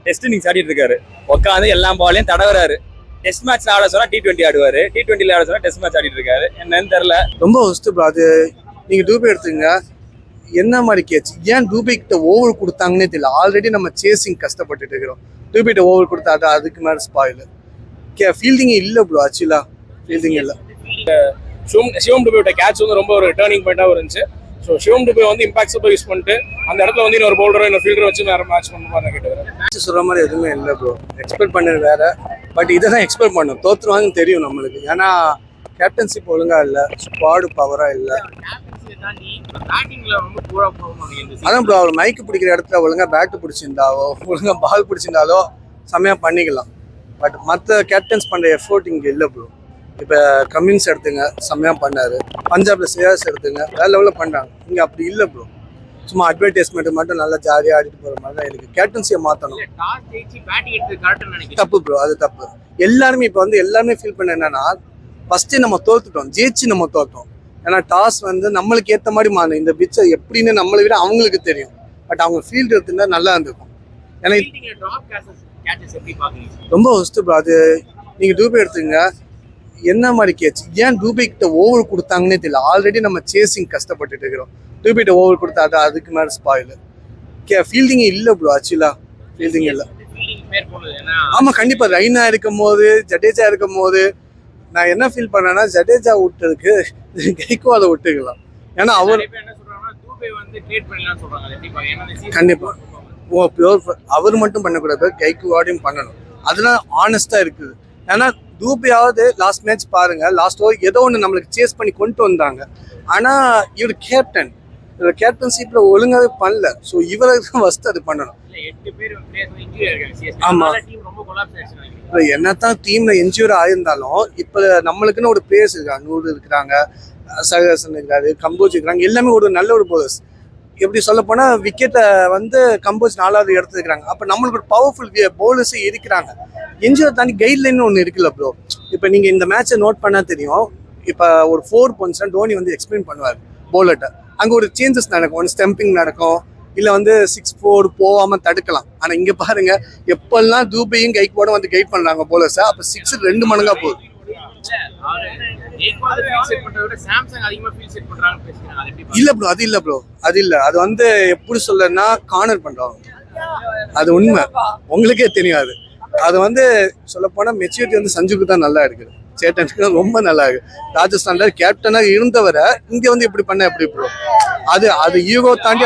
Test innings ஆடிட்டு இருக்காரு. உட்காந்து எல்லா பாலையும் தடவுறாரு. டெஸ்ட் மேட்ச் ஆட சொன்னா T20 ஆடுவாரு, T20 ஆட சொன்னா டெஸ்ட் மேட்ச் ஆடிட்டு இருக்காரு. என்னன்னு தெரியல. ரொம்ப ஒஸ்ட் ப்ரோ. அது நீங்க டூபே எடுத்துங்க, என்ன மாதிரி கேட்ச், ஏன் டூபே கிட்ட ஓவர் கொடுத்தாங்கன்னே தெரியல. ஆல்ரெடி நம்ம சேசிங் கஷ்டப்பட்டுட்டு இருக்கிறோம். டூபேட்ட ஓவர் கொடுத்தா அதுக்கு மேலே ஸ்பாயில். ஃபீல்டிங் இல்லை ப்ரோ. ஆக்சுவலா ஃபீல்டிங் இல்லை. சிவம் டுபேயோட கேட்ச் வந்து ரொம்ப ஒரு டேர்னிங் பாயிண்டாக இருந்துச்சு. ஸோ சிவம் டுபே வந்து இம்பாக்ட் சூப்பர் யூஸ் பண்ணிட்டு அந்த இடத்துல வந்து இன்னொரு பவுலரோ இன்னொரு ஃபீல்டரை வச்சு வேற மேட்ச் பண்ணுமா நான் கேட்டுக்கிறேன். சொல்ற மாதிரி எதுவுமே இல்லை ப்ரோ. எக்ஸ்பெக்ட் பண்ணது வேற, பட் இதை தான் எக்ஸ்பெக்ட் பண்ணோம். தோத்துருவாங்கன்னு தெரியும் நம்மளுக்கு. ஏன்னா கேப்டன்ஷிப் ஒழுங்கா இல்லை, ஸ்குவாடு பவரா இல்லை. அதான் ப்ரோ, அவர் மைக்கு பிடிக்கிற இடத்துல ஒழுங்கா பேட்டு பிடிச்சிருந்தாவோ ஒழுங்கா பால் பிடிச்சிருந்தாலோ செம்மையா பண்ணிக்கலாம். பட் மற்ற கேப்டன்ஸ் பண்ற எஃபோர்ட் இங்கே இல்லை ப்ரோ. இப்போ கமின்ஸ் எடுத்துங்க, செம்மையா பண்ணாரு. பஞ்சாப்ல சேஸ் எடுத்துங்க, வேற லெவலில் பண்றாங்க. இங்கே அப்படி இல்லை ப்ரோ. சும்மா அட்வர்டைஸ்மெண்ட் மட்டும் நல்லா ஜாலியாக ஆடிட்டு போற மாதிரி தான் இருக்கு. கேப்டன்சியை மாற்றணும். தப்பு ப்ரோ, அது தப்பு. எல்லாருமே இப்போ வந்து எல்லாருமே ஃபீல் பண்ண என்னன்னா, ஃபர்ஸ்ட் நம்ம தோத்துட்டோம், ஜெயிச்சு நம்ம தோத்தோம். ஏன்னா டாஸ் வந்து நம்மளுக்கு ஏற்ற மாதிரி மாறும். இந்த பிச்சை எப்படின்னு நம்மளை விட அவங்களுக்கு தெரியும். பட் அவங்க ஃபீல்டு எடுத்துருந்தா நல்லா இருந்திருக்கும். ஏன்னா ரொம்ப ஒஸ்ட் ப்ரோ. அது நீங்க டூபே எடுத்துங்க, என்ன மாதிரி கேட்ச், ஏன் டூபே கிட்ட ஓவர் கொடுத்தாங்கன்னே தெரியல. ஆல்ரெடி நம்ம சேசிங் கஷ்டப்பட்டுட்டு இருக்கிறோம். டூபேட்ட ஓவர் கொடுத்தா அதுக்கு மேலே ஸ்பாயில். ஃபீல்டிங் இல்லை ப்ரோ. ஆக்சுவலா ஃபீல்டிங் இல்லை. ஆமா கண்டிப்பா. ரெய்னா இருக்கும் போது, ஜடேஜா இருக்கும் போது நான் என்ன ஃபீல் பண்ணேன்னா, ஜடேஜா விட்டதுக்கு கைக்வாட விட்டுக்கலாம். ஏன்னா அவர் கண்டிப்பா அவர் மட்டும் பண்ணக்கூடாது, கைக்வாடையும் பண்ணணும். அதெல்லாம் ஆனஸ்டா இருக்குது. ஏன்னா டூபேயாவது லாஸ்ட் மேட்ச் பாருங்க, லாஸ்ட் ஓவர் ஏதோ ஒன்று நம்மளுக்கு சேஸ் பண்ணி கொண்டு வந்தாங்க. ஆனா இவர் கேப்டன், இவர் கேப்டன்ஷிப்ல ஒழுங்காவே பண்ணல. ஸோ இவரை ஃபர்ஸ்ட் அது பண்ணணும். ஆமா, என்னத்தான் டீம்ல இன்ஜூரி ஆயிருந்தாலும் இப்ப நம்மளுக்குன்னு ஒரு பிளேயர்ஸ் இருக்காங்க. நூறு இருக்கிறாங்க, சகசன் இருக்கிறாரு, கம்போஜ் இருக்கிறாங்க. எல்லாமே ஒரு நல்ல ஒரு போலர்ஸ். எப்படி சொல்ல போனா விக்கெட்டை வந்து கம்போஸ் 4வது இடத்துல இருக்கிறாங்க. அப்ப நம்மளுக்கு ஒரு பவர்ஃபுல் போலர்ஸ் இருக்கிறாங்க. இன்ஜூரி தாண்டி கைட்லைன் ஒன்று இருக்குல்ல ப்ரோ. இப்ப நீங்க இந்த மேட்சை நோட் பண்ணா தெரியும். இப்ப ஒரு 4 points டோனி வந்து எக்ஸ்பிளைன் பண்ணுவார் போலர்ட்ட. அங்க ஒரு சேஞ்சஸ் நடக்கும், ஒன்று ஸ்டம்பிங் நடக்கும், இல்ல வந்து 6-4 போகாம தடுக்கலாம். ஆனா இங்க பாருங்க, எப்பெல்லாம் டூபேயும் கைக்வாடும் வந்து கைட் பண்றாங்க போலர்ஸ், அப்ப 6 2 மடங்கா போகுது. இல்ல ப்ரோ, அது இல்ல ப்ரோ, அது இல்ல. அது வந்து எப்படி சொல்லனா, கார்னர் பண்றாங்க. அது உண்மை, உங்களுக்கே தெரியாது. அது வந்து சொல்ல போனா மெச்சூரிட்டி வந்து சஞ்சுக்கு தான் நல்லா இருக்குது, சேட்டனுக்கு ரொம்ப நல்லா இருக்கு. ராஜஸ்தான்ல கேப்டனா இருந்தவரை இங்க வந்து இப்படி பண்ண எப்படி ப்ரோ? அது ஈகோ தாண்டி.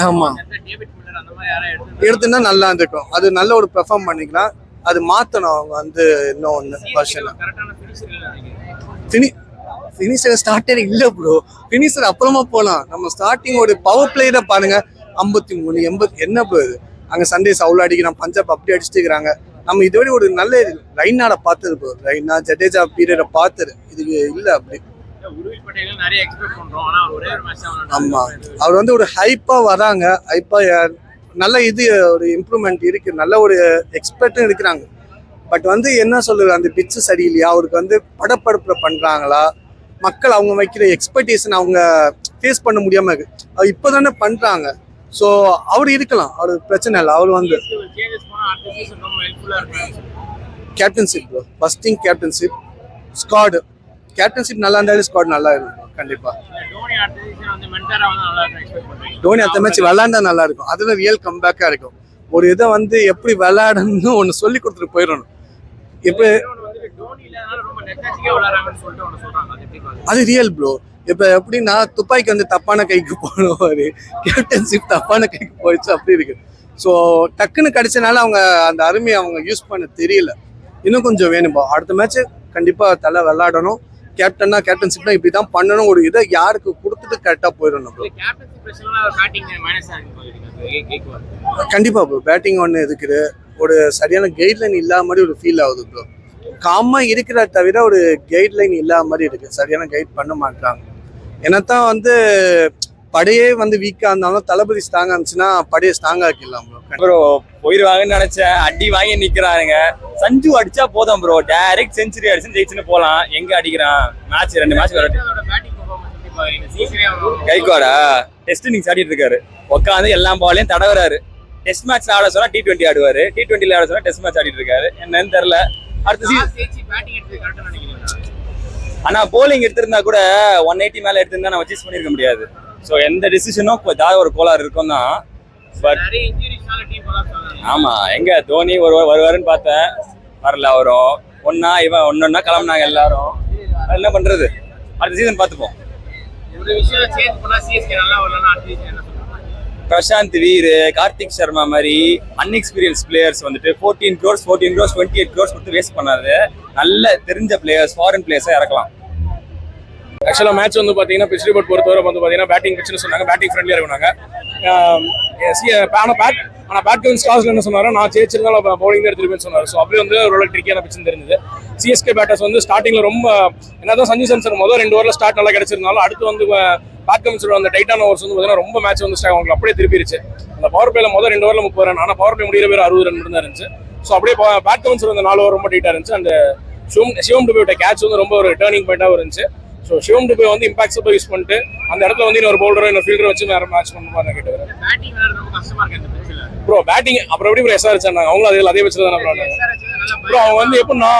ஆமா, எடுத்துன்னா நல்லா இருந்திருக்கும். அது நல்ல ஒரு பெர்ஃபார்ம் பண்ணிக்கலாம். அது மாத்தணும் அவங்க வந்து. இன்னும் ஒன்று ஃபினிஷர் ஸ்டார்டர் இல்ல ப்ரோ. ஃபினிஷர் அப்புறமா போலாம். நம்ம ஸ்டார்டிங் ஒரு பவர் பிளேயரை பாருங்க, 53 80 என்ன ப்ரோ இது? அங்க சண்டேஸ் அவ்வளோ அடிக்கிறான், பஞ்சாப் அப்படி அடிச்சுட்டு இருக்கிறாங்க. நம்ம இதோட ஒரு நல்ல ரைனாட பார்த்தது ப்ரோ. ரைனா ஜடேஜா பீரியட பார்த்தது இது இல்ல. அப்படி ஆமா, அவர் வந்து ஒரு ஹைப்பா வராங்க. ஹைப்பா நல்ல இது ஒரு இம்ப்ரூவ்மெண்ட் இருக்கு, நல்ல ஒரு எக்ஸ்பர்ட்டும் இருக்கிறாங்க. பட் வந்து என்ன சொல்றது, அந்த பிச்சு சரியில்லையா, அவருக்கு வந்து படப்படுப்புல பண்றாங்களா, மக்கள் அவங்க வைக்கிற எக்ஸ்பெக்டேஷன் அவங்க ஃபேஸ் பண்ண முடியாம இருக்கு. இப்பதானே பண்றாங்க. ஸோ அவர் இருக்கலாம், அவருக்கு பிரச்சனை இல்லை. அவர் வந்து captainship bro. First thing captainship, squad. Captainship நல்லா இருந்தாலும் ஸ்குவாட் நல்லா இருக்கும் கண்டிப்பா. டோனி அடுத்த மேட்ச் விளையாண்டா நல்லா இருக்கும். அதுல ரியல் கம்பேக்கா இருக்கும். ஒரு இதை வந்து எப்படி விளையாடணும்னு ஒன்று சொல்லி கொடுத்துட்டு போயிடணும். இப்ப அது ரியல் ப்ரோ. இப்ப எப்படின்னா துப்பாக்கி வந்து தப்பான கைக்கு போனவாரு, கேப்டன்ஷிப் தப்பான கைக்கு போயிடுச்சு, அப்படி இருக்கு. ஸோ டக்குன்னு கிடைச்சனால அவங்க அந்த அருமையை அவங்க யூஸ் பண்ண தெரியல. இன்னும் கொஞ்சம் வேணும்பா. அடுத்த மேட்ச் கண்டிப்பா தலை விளையாடணும். கேப்டன்னா கேப்டன்ஷிப்னா இப்படிதான் பண்ணணும். ஒரு இதை யாருக்கு கொடுத்துட்டு கரெக்டா போயிடணும் ப்ரோ. கண்டிப்பா ப்ரோ. பேட்டிங் ஒன்று இருக்குது, ஒரு சரியான கைட்லைன் இல்லாத மாதிரி ஒரு ஃபீல் ஆகுது ப்ரோ. காமா இருக்கிற தவிர ஒரு கைட்லைன் இல்லாத மாதிரி இருக்கு. சரியான கைட் பண்ண மாட்டாங்க. என்னத்தான் வந்து படையே வந்து வீக்கா இருந்தாலும் தளபதி ஸ்ட்ராங்கா இருந்துச்சுன்னா படையை ஸ்ட்ராங்கா ஆக்கிடலாம் ப்ரோ. ப்ரோ போயிடுவாங்கன்னு நினைச்சேன், அடி வாங்கி நிக்கிறாருங்க. சஞ்சு அடிச்சா போதும் ப்ரோ, டைரக்ட் செஞ்சுரி அடிச்சு ஜெயிச்சுன்னு போலாம். எங்க அடிக்கிறான்? மேட்ச் 2 மேட்ச் கைகோடா டெஸ்ட் இன்னிங்ஸ் ஆடிட்டு இருக்காரு. உட்காந்து எல்லா பாலையும் தடவுறாரு. டெஸ்ட் மேட்ச்ல ஆட சொன்னா T20 ஆடுவாரு. T20 ஆட சொன்னா டெஸ்ட் மேட்ச் ஆடிட்டு இருக்காரு. என்னன்னு தெரியல. அடுத்த ஆனா போலிங் எடுத்திருந்தா கூட 180 மேல எடுத்திருந்தா நம்ம சீஸ் பண்ணிருக்க முடியாது. ஸோ எந்த டிசிஷனும் ஏதாவது ஒரு கோளாறு இருக்கும் தான். பட் ஆமா, எங்க தோனி வருவாருன்னு பார்த்தேன், வரல. அவரும் ஒன்னா கிளம்புனாங்க எல்லாரும். என்ன பண்றது, அடுத்த சீசன் பார்த்துப்போம். பிரசாந்த் வீர், கார்த்திக் சர்மா மாதிரி அன்எக்ஸ்பீரியன்ஸ் பிளேயர்ஸ் வந்துட்டு 14 crores 28 crores கொடுத்து வேஸ்ட் பண்ணாது. நல்ல தெரிஞ்ச பிளேயர்ஸ், ஃபாரின் பிளேயர்ஸை இறக்கலாம். ஆக்சுவலாக மேட்ச் வந்து பார்த்தீங்கன்னா பிச் ரிப்போர்ட் பொறுத்தவரை வந்து பார்த்தீங்கன்னா பேட்டிங் பிச்சுன்னு சொன்னாங்க, பேட்டிங் ஃப்ரெண்ட்லியாக இருக்குனாங்க. ஆனால் பேட் கவுன்ஸ் டாஸ்ல என்ன சொன்னாரு, நான் ஜெயிச்சிருந்தாலும் பவுலிங் தான் எடுத்துருப்பேன்னு சொன்னார். ஸோ அப்படியே வந்து ஒரு ட்ரிக்கியான பிச்சுன்னு தெரிஞ்சது. சிஎஸ்கே பேட்டர்ஸ் வந்து ஸ்டார்டிங்ல ரொம்ப என்னதான் சஞ்சு சாம்சன் முதல் 2 ஓவரில் ஸ்டார்ட் நல்லா கிடைச்சிருந்தாலும் அடுத்து வந்து பேட் கவுன்ஸோட அந்த டைட்டான ஓவர்ஸ் வந்து பார்த்தீங்கன்னா ரொம்ப மேட்ச் வந்து அவங்களுக்கு அப்படியே திருப்பிடுச்சு. அந்த பவர் பிளேல முதல் 2 ஓவரில் 30 ரன், ஆனால் பவர் பிளே முடிகிற பேர் 60 ரன் தான் இருந்துச்சு. ஸோ அப்படியே பேட் கவுன்ஸோட அந்த 4 ஓவர் ரொம்ப டைட்டாக இருந்துச்சு. அந்த சிவம் டுபேயோட கேட்ச் வந்து ரொம்ப ஒரு டேர்னிங் பாயிண்டாக இருந்துச்சு. ஸோ சிவம் டுபே வந்து இம்பாக்ட் சூப்பர் யூஸ் பண்ணிட்டு அந்த இடத்துல வந்து இன்னொரு பவுலரோ இன்னொரு ஃபீல்டரை வச்சு வேற மேட்ச் பண்ணுமா நான் கேட்டுக்கிறேன். ப்ரோ பேட்டிங் அப்புறம் எப்படி ப்ரோ எஸ்ஆர்எச் ஆனாங்க, அவங்களும் அதே வச்சு தான் ப்ரோ. அவங்க வந்து எப்படின்னா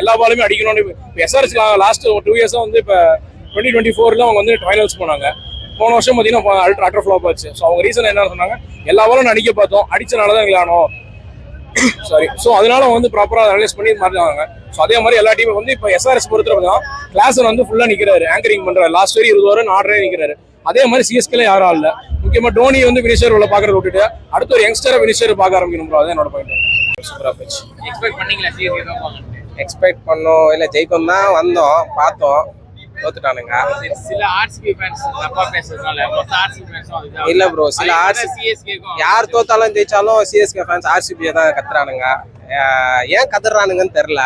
எல்லா பாலுமே அடிக்கணும்னு. இப்போ எஸ்ஆர்எச் லாஸ்ட் 2 இயர்ஸாக வந்து இப்போ 2024 அவங்க வந்து ஃபைனல்ஸ் போனாங்க. போன வருஷம் பார்த்தீங்கன்னா அல்ட்ரா ஃப்ளாப் ஆச்சு. ஸோ அவங்க ரீசன் என்ன சொன்னாங்க, எல்லா பாலும் அடிக்க பார்த்தோம், அடிச்சனால தான் எங்களுக்கு ஆனோம் சாரி. ஸோ அதனால வந்து ப்ராப்பராக அனலைஸ் பண்ணி மாறினாங்க. ஸோ அதே மாதிரி எல்லா டீமும் வந்து இப்போ எஸ்ஆர்எஸ் பொறுத்தவரை பார்த்தீங்கன்னா கிளாஸன் வந்து ஃபுல்லாக நிற்கிறாரு, ஆங்கரிங் பண்ணுறாரு. லாஸ்ட் வரை 20 ஓவர் ஆர்டரே நிற்கிறாரு. அதே மாதிரி சிஎஸ்கேல யாரும் இல்லை. முக்கியமாக டோனி வந்து ஃபினிஷர் உள்ள பார்க்கறத விட்டுட்டு அடுத்த ஒரு யங்ஸ்டரை ஃபினிஷர் பார்க்க ஆரம்பிக்கணும் ப்ரோ. அதான் என்னோட பாயிண்ட். சூப்பராக போச்சு. எக்ஸ்பெக்ட் பண்ணோம் இல்லை, ஜெயிப்போம் தான் வந்தோம், பார்த்தோம், தோத்துட்டானுங்க. சில ஆர்சிபி ஃபேன்ஸ் தப்பா பேசுறதுனால மொத்த ஆர்சிபி ஃபேன்ஸும் இல்ல ப்ரோ, சில யார் தோத்தாலும் ஜெயிச்சாலும் சிஎஸ்கே ஃபேன்ஸ் ஆர்சிபியை தான் கத்துறானுங்க. ஏன் கத்துறானுங்கன்னு தெரியல.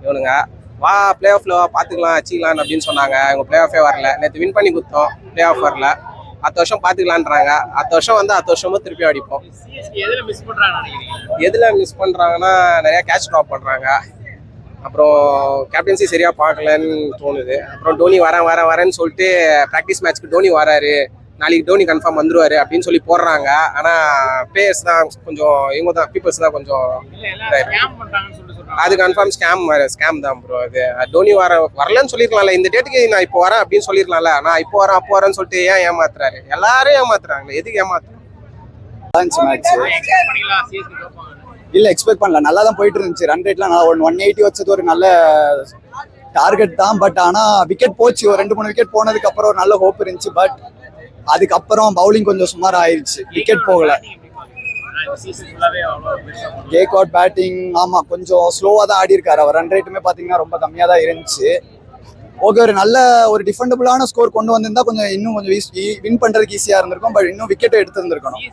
இவனுங்க வா பிளே ஆஃப்ல பாத்துக்கலாம் அச்சிக்கலாம் அப்படின்னு சொன்னாங்க. இவங்க பிளே ஆஃபே வரல. நேற்று வின் பண்ணி கொடுத்தோம், பிளே ஆஃப் வரல. அடுத்த வருஷம் பாத்துக்கலான்றாங்க. அடுத்த வருஷமும் திருப்பி அடிப்போம். எதுல மிஸ் பண்றாங்கன்னா நிறைய கேட்ச் ட்ராப் பண்றாங்க. அப்புறம் கேப்டன்சி சரியா பார்க்கலன்னு தோணுது. அப்புறம் டோனி வரேன்னு சொல்லிட்டு ப்ராக்டிஸ் மேட்ச்க்கு டோனி வராரு, நாளைக்கு டோனி கன்ஃபார்ம் வந்துருவாரு அப்படின்னு சொல்லி போடுறாங்க. ஆனா பிளேயர்ஸ் தான் கொஞ்சம், இவங்க தான் பீப்புள்ஸ் தான் கொஞ்சம் அது கன்ஃபார்ம் ஸ்கேம் தான் ப்ரோ. அது டோனி வரலன்னு சொல்லிருக்கலாம்ல, இந்த டேட்டுக்கு நான் இப்போ வரேன் அப்படின்னு சொல்லிருக்கலாம்ல. நான் இப்போ வரேன் அப்போ வரேன்னு சொல்லிட்டு ஏன் ஏமாத்துறாரு? எல்லாரும் ஏமாத்துறாங்க, எதுக்கு ஏமாத்துறாங்க? இல்ல எக்ஸ்பெக்ட் பண்ணல, நல்லா தான் போயிட்டு இருந்துச்சு. ரன் ரேட்லாம் 180 வச்சது ஒரு நல்ல டார்கெட் தான். பட் ஆனா விக்கெட் போச்சு, ஒரு 2-3 விக்கெட் போனதுக்கு அப்புறம் ஒரு நல்ல ஹோப் இருந்துச்சு. பட் அதுக்கப்புறம் பவுலிங் கொஞ்சம் சுமார் ஆயிடுச்சு, விக்கெட் போகல. கேக்வாட் பேட்டிங் ஆமா கொஞ்சம் ஸ்லோவா தான் ஆடி இருக்காரு. அவர் ரன் ரேட்டுமே பாத்தீங்கன்னா ரொம்ப கம்மியா தான் இருந்துச்சு. ஓகே, ஒரு நல்ல ஒரு டிஃபெண்டபிளான ஸ்கோர் கொண்டு வந்திருந்தா கொஞ்சம் இன்னும் கொஞ்சம் வின் பண்றதுக்கு ஈஸியா இருந்திருக்கும். பட் இன்னும் விக்கெட் எடுத்திருந்திருக்கணும்.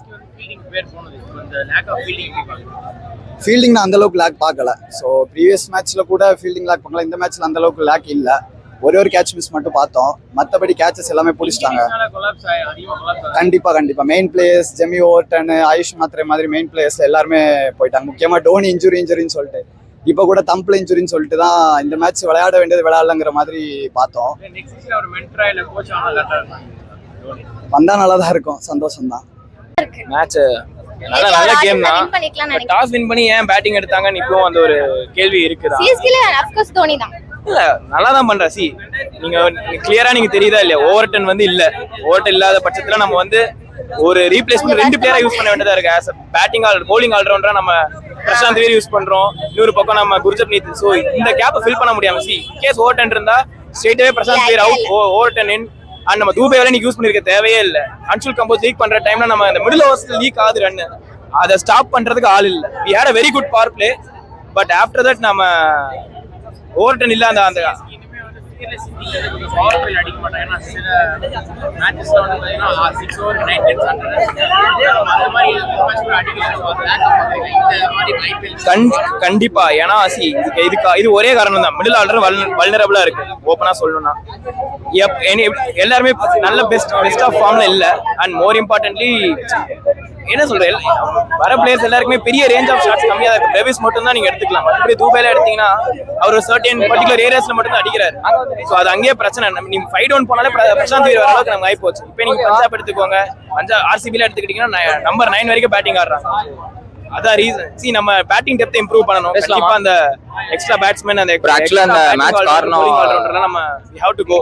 ஃபீல்டிங் நான் அந்த அளவுக்கு லேக் பார்க்கல. ஸோ ப்ரீவியஸ் மேட்ச்ல கூட ஃபீல்டிங் லேக் பண்ணல, இந்த மேட்ச்ல அந்த அளவுக்கு லேக் இல்ல. ஒரு கேட்ச் மிஸ் மட்டும் பார்த்தோம், மற்றபடி கேட்சஸ் எல்லாமே பிடிச்சிட்டாங்க. கண்டிப்பா main players Jamie Overton, AYUSH Mhatre மாதிரி மெயின் பிளேயர்ஸ் எல்லாருமே போயிட்டாங்க. முக்கியமா டோனி இன்ஜுரின்னு சொல்லிட்டு, இப்போ கூட தம்பிள் இன்ஜுரின்னு சொல்லிட்டு தான் இந்த மேட்ச் விளையாட வேண்டியது விளையாடலங்கிற மாதிரி பார்த்தோம். வந்தா நல்லா தான் இருக்கும், சந்தோஷம் தான். மேட்ச் நல்ல கேம் தான். டாஸ் வின் பண்ணி ஏன் பேட்டிங் எடுத்தாங்கன்னு இப்போ அந்த ஒரு கேள்வி இருக்குதா? சிஎஸ்கேல ஆஃப் கோர்ஸ் தோனி தான். இல்ல நல்லா தான் பண்றா. நீங்க கிளியரா நீங்க தெரியுதா இல்லையா, ஓவர்டன் வந்து இல்ல. ஓவர்டன் இல்லாத பட்சத்துல நம்ம வந்து ஒரு ரீப்ளேஸ்மெண்ட் 2 பிளேயரா யூஸ் பண்ண வேண்டியதா இருக்கு. ஆஸ் பேட்டிங் பவுலிங் ஆல்ரவுண்டரா நம்ம பிரசாந்த் வீர் யூஸ் பண்றோம், இன்னொரு பக்கம் நம்ம குர்ஜப்னீத். ஸோ இந்த கேப்பை ஃபில் பண்ண முடியாம கேஸ் ஓவர்டன் இருந்தா ஸ்ட்ரெயிட்டாவே Prashant Veer out, Overton in. And நம்ம தூபே வேலை யூஸ் பண்ணிருக்க தேவையே இல்லை. அன்சுல் கம்போஸ் லீக் பண்ற டைம்ல நம்ம இந்த மிடில் ஓவர்ஸ்ல லீக் ஆகுது ரன், அதை ஸ்டாப் பண்றதுக்கு ஆள் இல்லை. We had a very good power play. But after that நம்ம ஓவர்டன் இல்ல அந்த கண்டிப்பா. ஏன்னா இது ஒரே காரணம் தான், மிடில் ஆர்டர் வல்னரபிளா இருக்கு. ஓப்பனா சொல்லணும்னா எல்லாருமே நல்ல பெஸ்ட் ஆஃப் ஃபார்ம்ல இல்ல. அண்ட் மோர் இம்பார்ட்டன்ட்லி என்ன சொல்றேன், வர பிளேயர்ஸ் எல்லாருக்குமே பெரிய ரேஞ்ச் ஆஃப் ஷாட்ஸ் கம்மியா தான் இருக்கு. பிரேவிஸ் மட்டும் தான் நீங்க எடுத்துக்கலாம். மற்றபடி துபாயில எடுத்தீங்கன்னா அவர் ஒரு சர்டன் பர்டிகுலர் ஏரியாஸ்ல மட்டும் தான் அடிக்கிறாரு. ஸோ அது அங்கேயே பிரச்சனை. நீங்க 5 டவுன் போனாலே பிரசாந்த் வீரர் வர அளவுக்கு நமக்கு ஆகி போச்சு. இப்போ நீங்க பஞ்சாப் எடுத்துக்கோங்க, ஆர்சிபில எடுத்துக்கிட்டீங்கன்னா நம்பர் 9 வரைக்கும் பேட்டிங் ஆடுறாங்க. அதான் ரீசன். நம்ம பேட்டிங் டெப்த் இம்ப்ரூவ் பண்ணணும். கண்டிப்பா அந்த எக்ஸ்ட்ரா பேட்ஸ்மேன் அந்த ஆக்சுவலா அந்த மேட்ச் காரணம் நம்ம we have to go.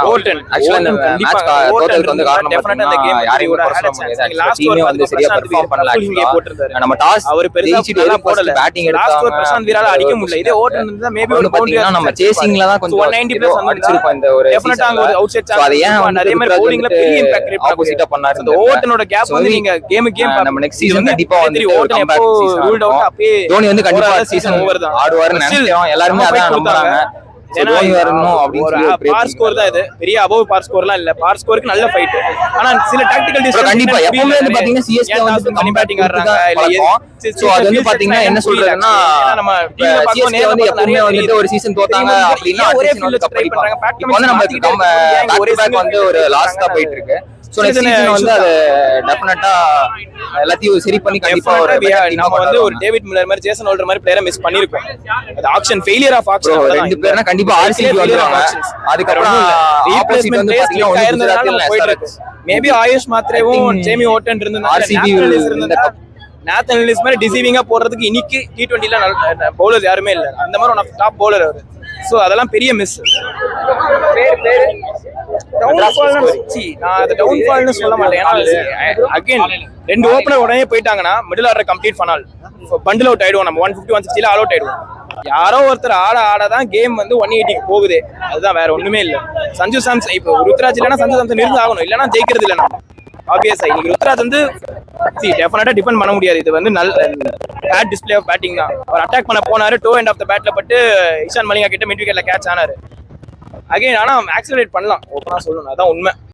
Overton ஆக்சுவலா இந்த மேட்ச் தோத்ததுக்கு வந்து காரணம் பாத்தீங்கன்னா யாரையும் சொல்ல முடியாது. லாஸ்ட் டீமே வந்து சரியா பெர்ஃபார்ம் பண்ணல. நம்ம டாஸ் அவர் பெருசா நல்லா போடல. பேட்டிங் எடுத்தாங்க. பிரசாந்த் வீரால அடிக்க முடியல. இதே ஓவர்டன் இருந்தா மேபி ஒரு பாத்தீங்கன்னா நம்ம சேசிங்ல தான் கொஞ்சம் 190 பிளஸ் அடிச்சிருப்போம் இந்த ஒரு டெஃபினட்டா அங்க ஒரு அவுட் சைட் சான்ஸ். அதே ஏன் அதே மாதிரி bowlingல பெரிய இம்பாக்ட் கிரியேட் ஆப்போசிட்டா பண்ணாரு. அந்த ஓவர்டனோட கேப் வந்து நீங்க கேம் நம்ம நெக்ஸ்ட் சீசன் கண்டிப்பா வந்து ஓவர்டன் எப்போ ரூல்ட் அவுட் அப்பே தோனி வந்து கண்டிப்பா சீசன் ஓவர் தான் ஆடுவாருன்னு நினைச்சோம். எல்லாரும் அதான் நம்புறாங்க. தோனி வரணும் அப்படின்னு சொல்லி பார் ஸ்கோர் தான் இது. பெரிய அபவ் பார் ஸ்கோர்லாம் இல்ல. பார் ஸ்கோருக்கு நல்ல ஃபைட். ஆனா சில டாக்டிகல் டிசிஷன் கண்டிப்பா எப்பவுமே வந்து பாத்தீங்கன்னா சிஎஸ்கே வந்து பண்ணி பேட்டிங் ஆடுறாங்க இல்ல. சோ அது வந்து பாத்தீங்கன்னா என்ன சொல்றதுன்னா நம்ம சிஎஸ்கே வந்து எப்பவுமே வந்து ஒரு சீசன் தோத்தாங்க அப்படின்னா ஒரே அடுத்த ஃபீல்ட்ல season ட்ரை வந்து பண்றாங்க. இப்போ வந்து நம்ம பேக் டு பேக் வந்து ஒரு லாஸ்ட் தான் போயிட்டு இருக்கு. சோ நெக்ஸ்ட் சீசன் வந்து அது டெஃபினட்டா எல்லாத்தையும் சரி பண்ணி கண்டிப்பா ஒரு நம்ம வந்து ஒரு டேவிட் மில்லர் மாதிரி ஜேசன் ஹோல்டர் மாதிரி பிளேயரை மிஸ் பண்ணிருக்கோம். அது ஆக்ஷன் ஃபெயிலியர் ஆஃப் ஆக்ஷன். ரெண்டு பேர்னா கண்டிப்பா ஆர்சிபி வந்துருவாங்க. அதுக்கப்புறம் ஆப்போசிட் வந்து பாத்தீங்கன்னா போயிட்டு மேபி ஆயுஷ் மாத்ரேவும் ஜேமி ஓட்டன் இருந்தாங்க. ஆர்சிபி நேத்தன் எல்லிஸ் மாதிரி டிசீவிங்கா போடுறதுக்கு இன்னைக்கு T20ல பவுலர்ஸ் யாருமே இல்ல. அந்த மாதிரி ஒன் ஆஃப் டாப் பவுலர் அவரு. சோ அதெல்லாம் பெரிய மிஸ். நான் அதை டவுன்ஃபால்னு சொல்ல மாட்டேன். ஏன்னா அகைன் 2 ஓப்பனர் உடனே போயிட்டாங்கன்னா மிடில் ஆர்டர் கம்ப்ளீட் பண்ணால் பண்டில் அவுட் ஆயிடுவோம். நம்ம 150 160 ஆல் அவுட் ஆயிடுவோம். யாரோ ஒருத்தர் ஆடாதான் கேம் வந்து 180க்கு போகுது. அதுதான், வேற ஒண்ணுமே இல்ல. சஞ்சு சாம்சன் இப்போ ருத்ராஜ் இல்லைன்னா சஞ்சு சாம்சன் இருந்து ஆகணும், இல்லைன்னா ஜெயிக்கிறது இல்லைன்னா ஆப்வியஸா. இன்னைக்கு ருத்ராஜ் வந்து டெஃபினட்டா டிஃபெண்ட் பண்ண முடியாது. இது வந்து நல்ல பேட் டிஸ்பிளே ஆஃப் பேட்டிங் தான். அவர் அட்டாக் பண்ண போனாரு, டோ எண்ட் ஆஃப் த பேட்ல பட்டு இஷான் மலிங்கா கிட்ட மிட் விக்கெட்ல கேட்ச் ஆனாரு. அகைன் ஆனா ஆக்சிலரேட் பண்ணலாம், ஓப்பனா சொல்லணும். அதான் உண்மை.